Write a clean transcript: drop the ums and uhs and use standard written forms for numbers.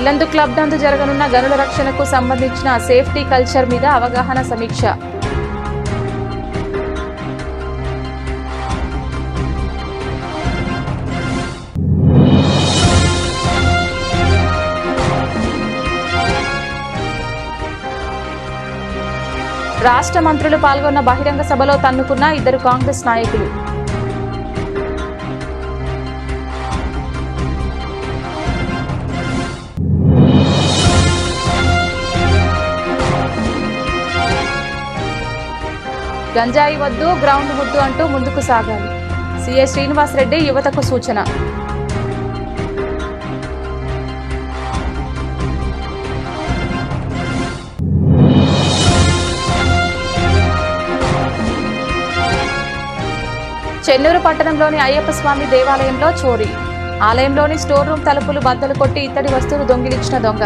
Yellandu club నందు జరగనున్న గనుల రక్షణకు సంబంధించిన సేఫ్టీ కల్చర్ మీద అవగాహన సమీక్ష. రాష్ట్ర మంత్రులు పాల్గొన్న బహిరంగ సభలో తన్నుకున్న 2 కాంగ్రెస్ నాయకులు. గంజాయి వద్దు, గ్రౌండ్ ముద్దు అంటూ ముందుకు సాగాలి. సీఎస్ శ్రీనివాస్ రెడ్డి యువతకు సూచన. చెన్నూరు పట్టణంలోని అయ్యప్ప స్వామి దేవాలయంలో చోరీ. ఆలయంలోని స్టోర్ రూమ్ తలుపులు బద్దలు కొట్టి ఇత్తడి వస్తువులు దొంగిలించిన దొంగ.